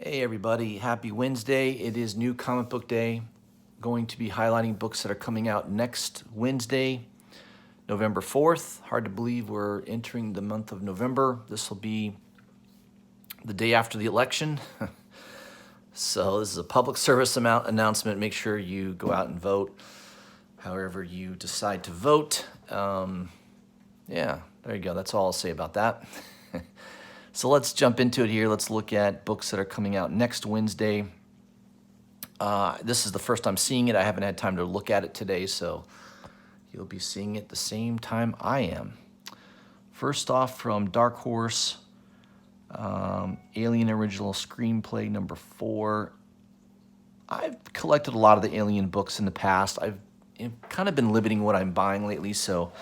Hey everybody, happy Wednesday. It is New Comic Book Day. Going to be highlighting books that are coming out next Wednesday, November 4th. Hard to believe we're entering the month of November. This will be the day after the election. So this is a public service announcement. Make sure you go out and vote however you decide to vote. Yeah, there you go. That's all I'll say about that. So let's jump into it here. Let's look at books that are coming out next Wednesday. This is the first I'm seeing it. I haven't had time to look at it today, so you'll be seeing it the same time I am. First off, from Dark Horse, Alien Original Screenplay number 4. I've collected a lot of the Alien books in the past. I've kind of been limiting what I'm buying lately, so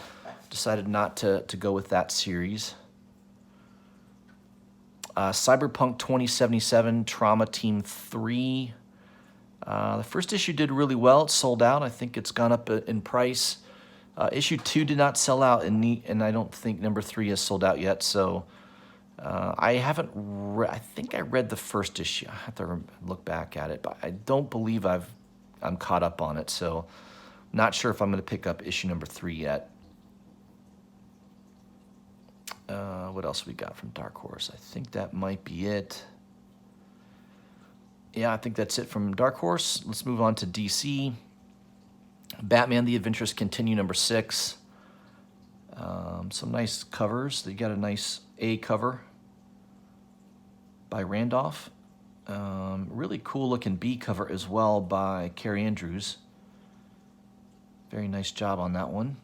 decided not to go with that series. Cyberpunk 2077 Trauma Team 3. The first issue did really well. It sold out. I think it's gone up in price. Issue 2 did not sell out, and I don't think number 3 has sold out yet. So I haven't. I think I read the first issue. I have to look back at it, but I don't believe I'm caught up on it. So not sure if I'm going to pick up issue number 3 yet. What else we got from Dark Horse? I think that might be it. Yeah, I think that's it from Dark Horse. Let's move on to DC. Batman: The Adventures Continue number 6. Some nice covers. They got a nice A cover by Randolph. Really cool looking B cover as well by Carrie Andrews. Very nice job on that one.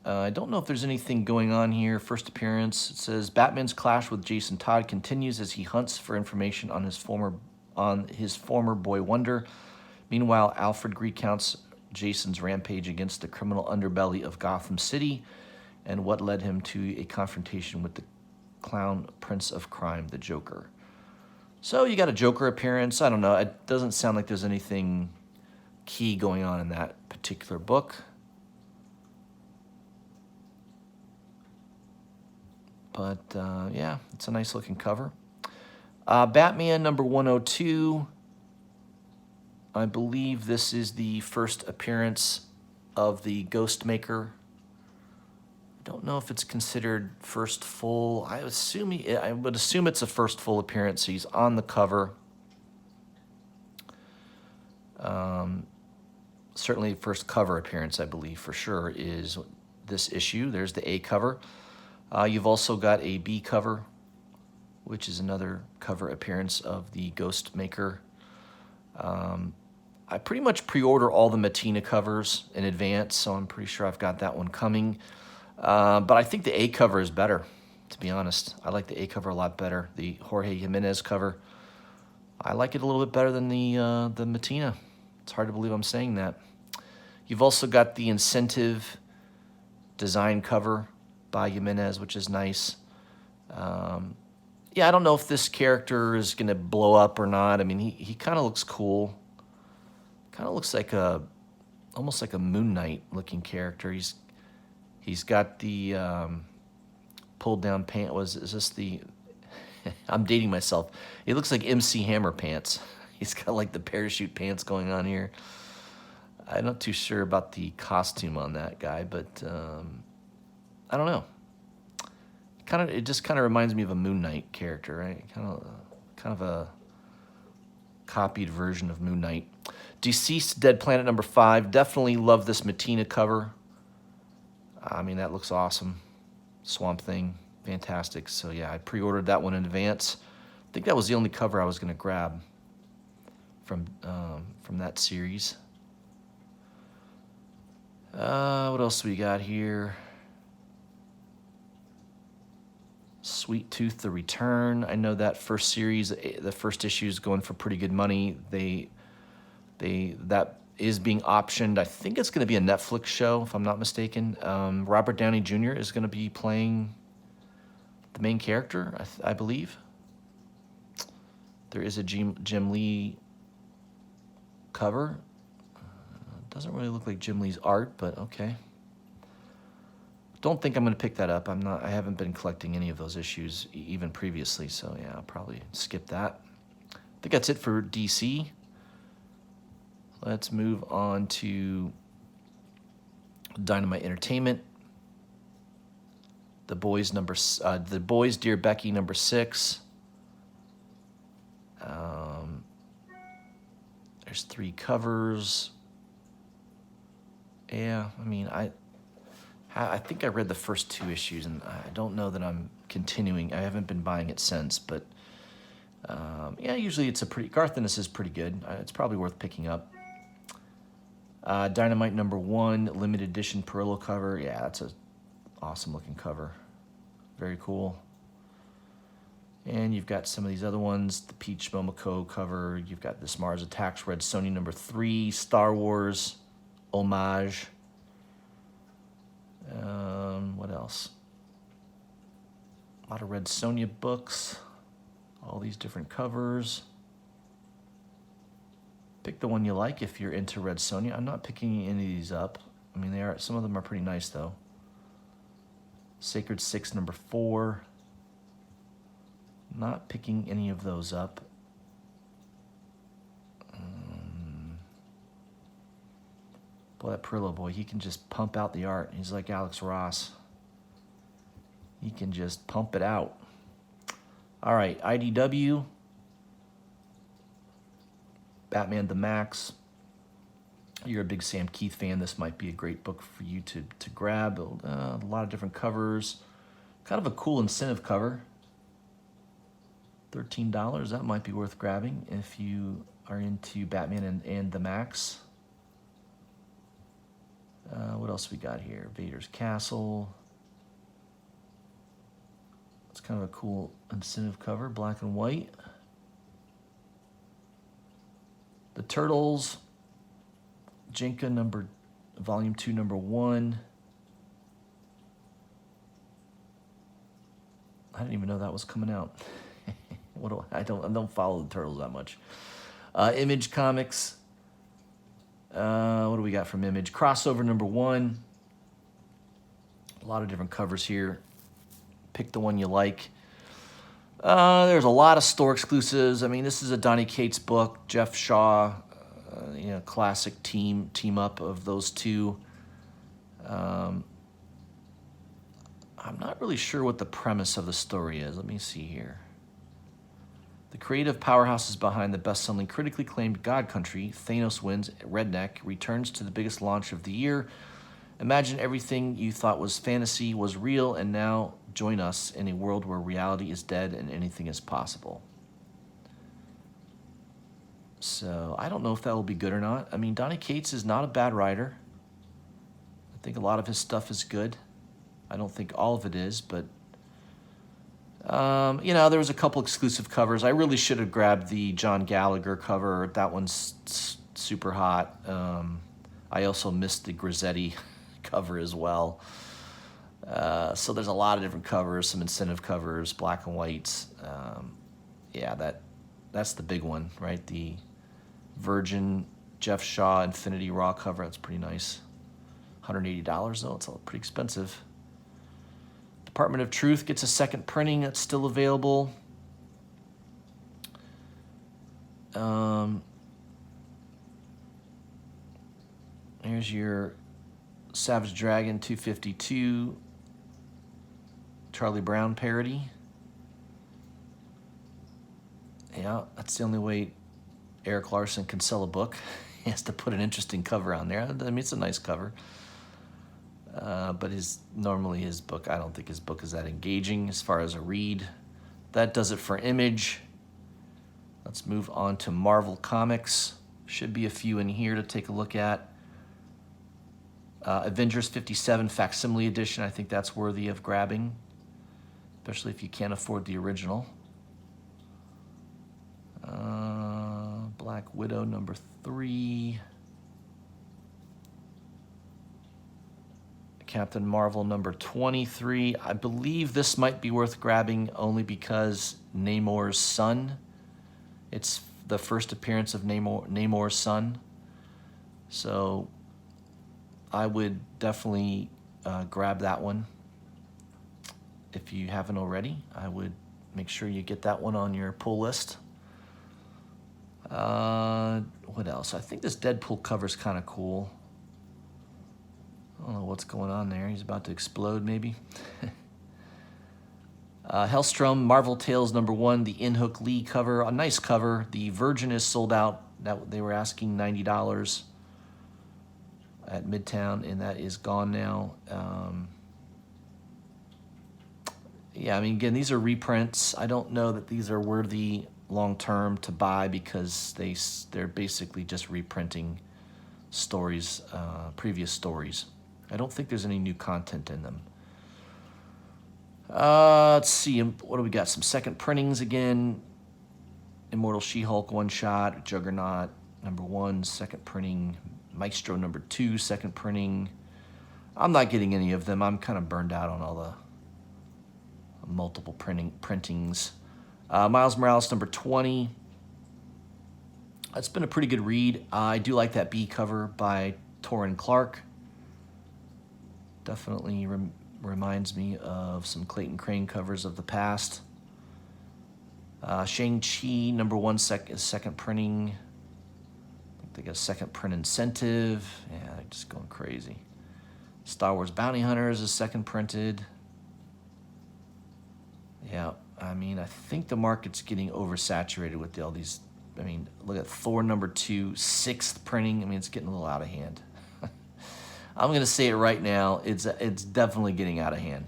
I don't know if there's anything going on here. First appearance, it says Batman's clash with Jason Todd continues as he hunts for information on his former boy Wonder. Meanwhile, Alfred recounts Jason's rampage against the criminal underbelly of Gotham City and what led him to a confrontation with the clown prince of crime, the Joker. So you got a Joker appearance. I don't know. It doesn't sound like there's anything key going on in that particular book. But yeah, it's a nice looking cover. Batman number 102. I believe this is the first appearance of the Ghostmaker. I don't know if it's considered first full. I would assume it's a first full appearance. He's on the cover. Certainly first cover appearance, I believe, for sure, is this issue. There's the A cover. You've also got a B cover, which is another cover appearance of the Ghostmaker. I pretty much pre-order all the Mattina covers in advance, so I'm pretty sure I've got that one coming. But I think the A cover is better, to be honest. I like the A cover a lot better. The Jorge Jimenez cover, I like it a little bit better than the Mattina. It's hard to believe I'm saying that. You've also got the Incentive design cover by Jimenez, which is nice. Yeah, I don't know if this character is going to blow up or not. I mean, he kind of looks cool. Kind of looks like almost like a Moon Knight looking character. He's got the pulled down pant. Is this the? I'm dating myself. It looks like MC Hammer pants. He's got like the parachute pants going on here. I'm not too sure about the costume on that guy, but I don't know. It just kind of reminds me of a Moon Knight character, right? Kind of a copied version of Moon Knight. Deceased Dead Planet number 5. Definitely love this Mattina cover. I mean, that looks awesome. Swamp Thing, fantastic. So yeah, I pre-ordered that one in advance. I think that was the only cover I was going to grab from that series. What else we got here? Sweet Tooth: The Return. I know that first series, the first issue is going for pretty good money. That is being optioned. I think it's going to be a Netflix show, if I'm not mistaken. Robert Downey Jr. is going to be playing the main character, I believe. There is a Jim Lee cover. Doesn't really look like Jim Lee's art, but okay. Don't think I'm going to pick that up. I haven't been collecting any of those issues even previously, so yeah, I'll probably skip that. think that's it for DC. Let's move on to Dynamite Entertainment. The Boys Dear Becky number 6. There's 3 covers. Yeah, I mean, I think I read the first 2 issues, and I don't know that I'm continuing. I haven't been buying it since, but yeah, usually it's a pretty... Garth Ennis is pretty good. It's probably worth picking up. Dynamite number 1, limited edition Perillo cover. Yeah, that's a awesome looking cover. Very cool. And you've got some of these other ones, the Peach Momoko cover. You've got this Mars Attacks Red Sonja number 3, Star Wars homage. What else? A lot of Red Sonja books. All these different covers. Pick the one you like if you're into Red Sonja. I'm not picking any of these up. I mean, some of them are pretty nice though. Sacred 6 number 4. Not picking any of those up. Boy, that Perillo boy, he can just pump out the art. He's like Alex Ross. He can just pump it out. All right, IDW. Batman the Max. You're a big Sam Keith fan. This might be a great book for you to grab. A lot of different covers. Kind of a cool incentive cover. $13. That might be worth grabbing if you are into Batman and the Max. What else we got here? Vader's Castle. It's kind of a cool incentive cover, black and white. The Turtles, Jenka Volume 2, number 1. I didn't even know that was coming out. I don't follow the Turtles that much. Image Comics. What do we got from Image? Crossover number 1. A lot of different covers here. Pick the one you like. There's a lot of store exclusives. I mean, this is a Donny Cates book. Jeff Shaw, classic team up of those two. I'm not really sure what the premise of the story is. Let me see here. The creative powerhouses behind the best-selling, critically acclaimed God Country, Thanos Wins, Redneck, returns to the biggest launch of the year. Imagine everything you thought was fantasy was real, and now join us in a world where reality is dead and anything is possible. So I don't know if that will be good or not. I mean, Donny Cates is not a bad writer. I think a lot of his stuff is good. I don't think all of it is, but there was a couple exclusive covers. I really should have grabbed the John Gallagher cover. That one's super hot. I also missed the Grizzetti cover as well. So there's a lot of different covers, some incentive covers, black and whites. That's the big one, right? The Virgin Jeff Shaw Infinity Raw cover. That's pretty nice. $180 though. It's pretty expensive. Department of Truth gets a second printing that's still available. Here's your Savage Dragon 252 Charlie Brown parody. Yeah, that's the only way Eric Larson can sell a book. He has to put an interesting cover on there. I mean, it's a nice cover. But normally his book, I don't think his book is that engaging as far as a read. That does it for Image. Let's move on to Marvel Comics. Should be a few in here to take a look at. Avengers 57 Facsimile Edition. I think that's worthy of grabbing, especially if you can't afford the original. Black Widow number 3. Captain Marvel number 23. I believe this might be worth grabbing only because Namor's son. It's the first appearance of Namor's son. So I would definitely grab that one. If you haven't already, I would make sure you get that one on your pull list. What else? I think this Deadpool cover's kind of cool. I don't know what's going on there. He's about to explode, maybe. Hellstrom, Marvel Tales #1, the Inhook Lee cover. A nice cover. The Virgin is sold out. That they were asking $90 at Midtown, and that is gone now. Yeah, I mean, again, these are reprints. I don't know that these are worthy long-term to buy because they're basically just reprinting stories, previous stories. I don't think there's any new content in them. Let's see, what do we got? Some second printings again. Immortal She-Hulk one-shot, Juggernaut #1, second printing. Maestro #2, second printing. I'm not getting any of them. I'm kind of burned out on all the multiple printings. Miles Morales #20. It's been a pretty good read. I do like that B cover by Torrin Clark. Definitely reminds me of some Clayton Crane covers of the past. Shang-Chi #1, second printing. I think they got a second print incentive. Yeah, they're just going crazy. Star Wars Bounty Hunters is second printed. Yeah, I mean, I think the market's getting oversaturated with all these. I mean, look at Thor #2, sixth printing. I mean, it's getting a little out of hand. I'm going to say it right now. It's definitely getting out of hand.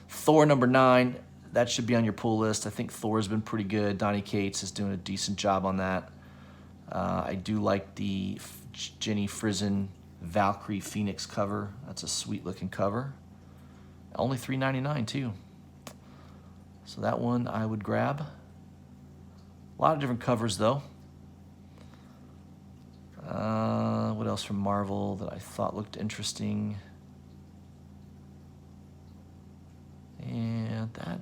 Thor #9, that should be on your pull list. I think Thor's been pretty good. Donny Cates is doing a decent job on that. I do like the Jenny Frison Valkyrie Phoenix cover. That's a sweet looking cover. Only $3.99 too. So that one I would grab. A lot of different covers though. What else from Marvel that I thought looked interesting? And that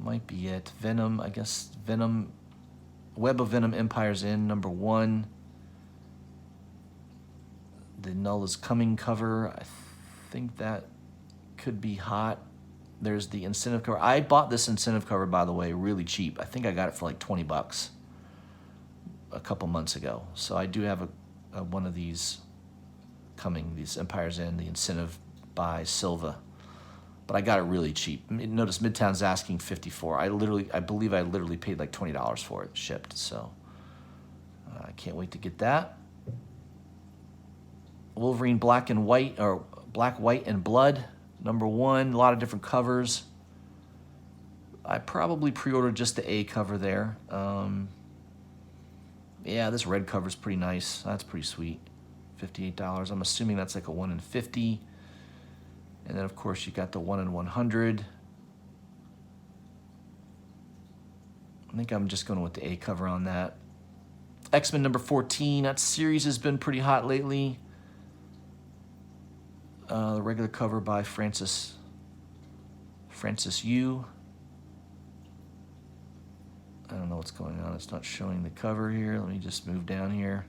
might be it. Venom, I guess Venom, Web of Venom Empire's In #1. The Null is Coming cover. I think that could be hot. There's the incentive cover. I bought this incentive cover, by the way, really cheap. I think I got it for like $20 a couple months ago. So I do have a one of these coming, these Empire's In, the incentive by Silva. But I got it really cheap. Notice Midtown's asking $54. I believe I literally paid like $20 for it shipped. So I can't wait to get that. Wolverine Black and White, or Black, White, and Blood #1. A lot of different covers. I probably pre-ordered just the A cover there. Yeah, this red cover's pretty nice. That's pretty sweet. $58. I'm assuming that's like a 1 in 50. And then, of course, you got the 1 in 100. I think I'm just going with the A cover on that. X-Men #14. That series has been pretty hot lately. The regular cover by Francis Yu. I don't know what's going on. It's not showing the cover here. Let me just move down here.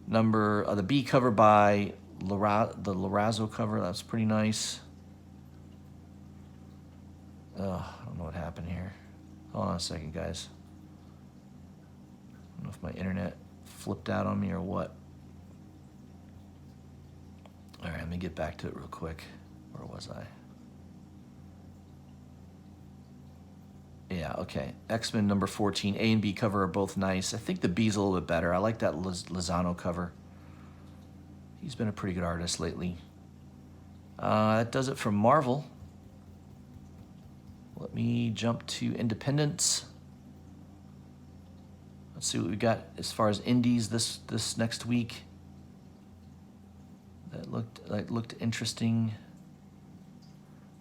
The B cover by the Lorazzo cover. That's pretty nice. I don't know what happened here. Hold on a second, guys. I don't know if my internet flipped out on me or what. All right, let me get back to it real quick. Where was I? Yeah, okay. X-Men #14, A and B cover are both nice. I think the B's a little bit better. I like that Lozano cover. He's been a pretty good artist lately. That does it for Marvel. Let me jump to Independence. Let's see what we got as far as indies this next week. That looked interesting.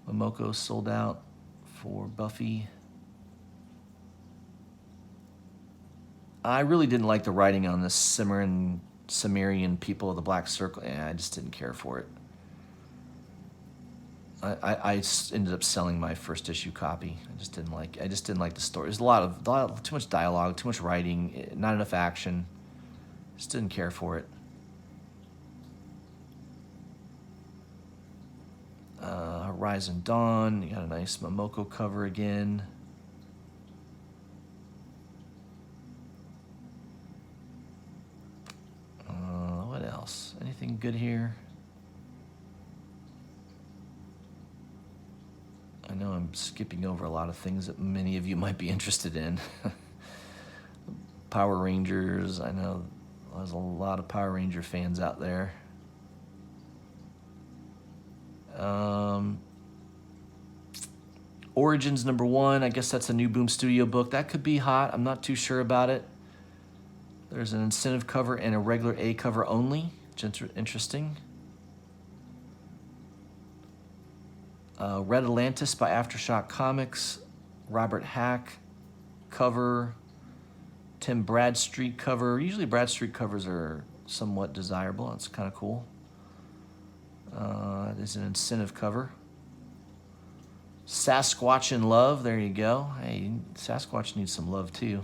Momoko sold out for Buffy. I really didn't like the writing on this Cimmerian people of the Black Circle. I just didn't care for it. I ended up selling my first issue copy. I just didn't like the story. There's a lot of too much dialogue, too much writing, not enough action. Just didn't care for it. Horizon Dawn, you got a nice Momoko cover again. Anything good here? I know I'm skipping over a lot of things that many of you might be interested in. Power Rangers, I know there's a lot of Power Ranger fans out there. Origins #1, I guess that's a new Boom Studio book. That could be hot. I'm not too sure about it. There's an incentive cover and a regular A cover only, which is interesting. Red Atlantis by Aftershock Comics, Robert Hack cover, Tim Bradstreet cover. Usually Bradstreet covers are somewhat desirable. That's kind of cool. There's an incentive cover. Sasquatch in Love, there you go. Hey, Sasquatch needs some love too.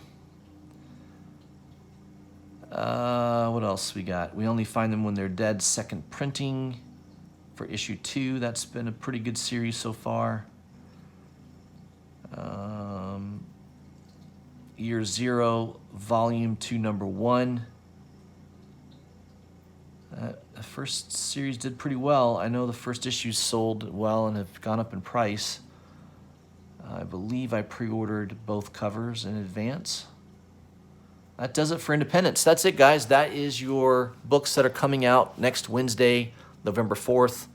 What else we got? We Only Find Them When They're Dead, second printing for issue 2. That's been a pretty good series so far. Year Zero, Volume 2, #1. The first series did pretty well. I know the first issues sold well and have gone up in price. I believe I pre-ordered both covers in advance. That does it for Independence. That's it, guys. That is your books that are coming out next Wednesday, November 4th.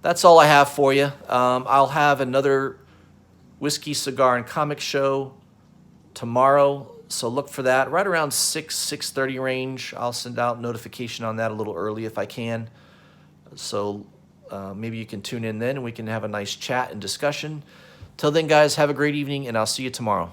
That's all I have for you. I'll have another Whiskey, Cigar, and Comic show tomorrow, so look for that. Right around 6:30 range. I'll send out notification on that a little early if I can. So maybe you can tune in then and we can have a nice chat and discussion. Till then, guys, have a great evening, and I'll see you tomorrow.